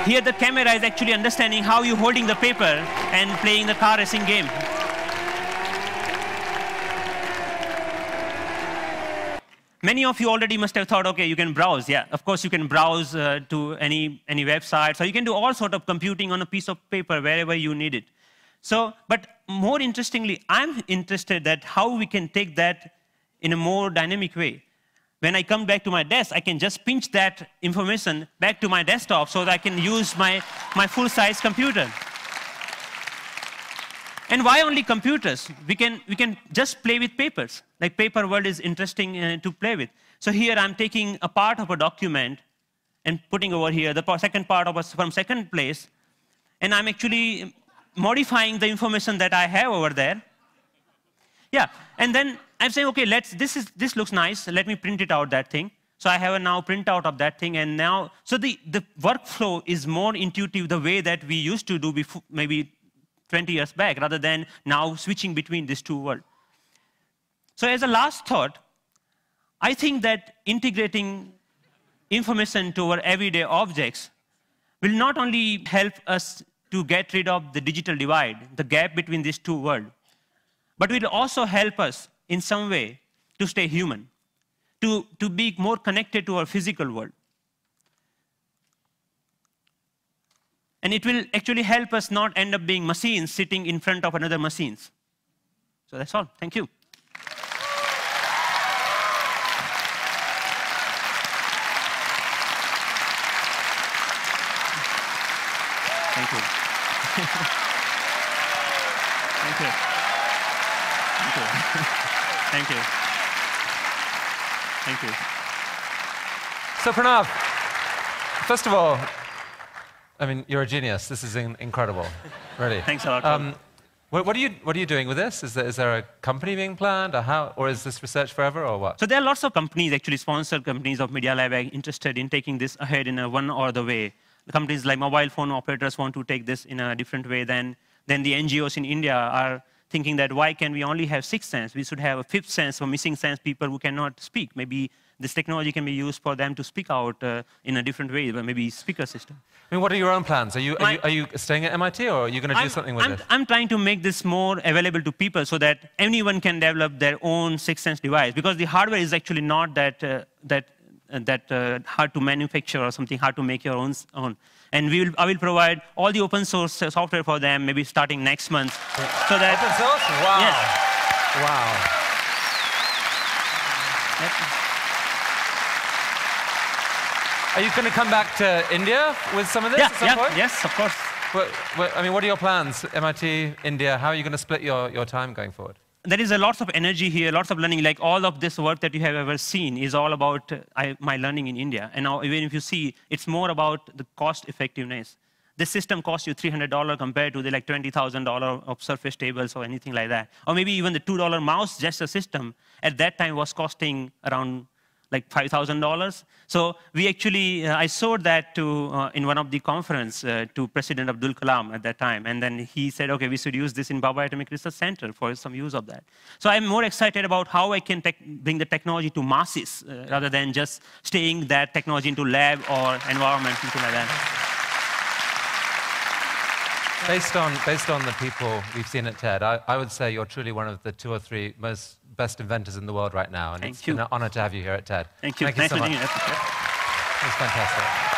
here the camera is actually understanding how you're holding the paper and playing the car racing game. Many of you already must have thought, okay, you can browse. Yeah, of course you can browse to any website. So you can do all sort of computing on a piece of paper wherever you need it. So, but more interestingly, I'm interested that how we can take that in a more dynamic way. When I come back to my desk, I can just pinch that information back to my desktop so that I can use my full-size computer. And why only computers? We can just play with papers. Like paper world is interesting to play with. So here I'm taking a part of a document and putting over here the second part of from second place, and I'm actually modifying the information that I have over there. Yeah, and then I'm saying, okay, this looks nice. Let me print it out, that thing. So I have a now printout of that thing, and now, so the workflow is more intuitive the way that we used to do before, maybe 20 years back, rather than now switching between these two worlds. So as a last thought, I think that integrating information to our everyday objects will not only help us to get rid of the digital divide, the gap between these two worlds, but will also help us in some way to stay human, to be more connected to our physical world. And it will actually help us not end up being machines sitting in front of another machines. So that's all. Thank you. Thank you. Thank you. Thank you. Thank you. Thank you. So Pranav, first of all, I mean, you're a genius. This is incredible, really. Thanks a lot. What are you doing with this? Is there a company being planned, or is this research forever, or what? So there are lots of companies, actually sponsored companies of Media Lab, interested in taking this ahead in a one or the way. The companies like mobile phone operators want to take this in a different way than the NGOs in India are thinking that why can we only have sixth sense? We should have a fifth sense for missing sense people who cannot speak. Maybe this technology can be used for them to speak out in a different way, maybe speaker system. I mean, what are your own plans? Are you staying at MIT, or are you going to do something with this? I'm trying to make this more available to people so that anyone can develop their own sixth sense device, because the hardware is actually not that hard to manufacture or something hard to make your own. And I will provide all the open source software for them, maybe starting next month. So that open source? Wow. Yes. Wow. Are you going to come back to India with some of this at some point? Yes, of course. I mean, what are your plans? MIT, India, how are you going to split your time going forward? There is a lots of energy here, lots of learning. Like all of this work that you have ever seen is all about my learning in India. And now, even if you see, it's more about the cost effectiveness. This system costs you $300 compared to the like $20,000 of Surface tables or anything like that. Or maybe even the $2 mouse, just a system, at that time was costing around like $5,000. So we actually, I showed that to, in one of the conference to President Abdul Kalam at that time. And then he said, okay, we should use this in Bhabha Atomic Research Center for some use of that. So I'm more excited about how I can bring the technology to masses rather than just staying that technology into lab or environment, something like that. Based on the people we've seen at TED, I would say you're truly one of the 2 or 3 best inventors in the world right now. And it's been an honor to have you here at TED. Thank you. Thank you so much. Nice meeting you. It was fantastic.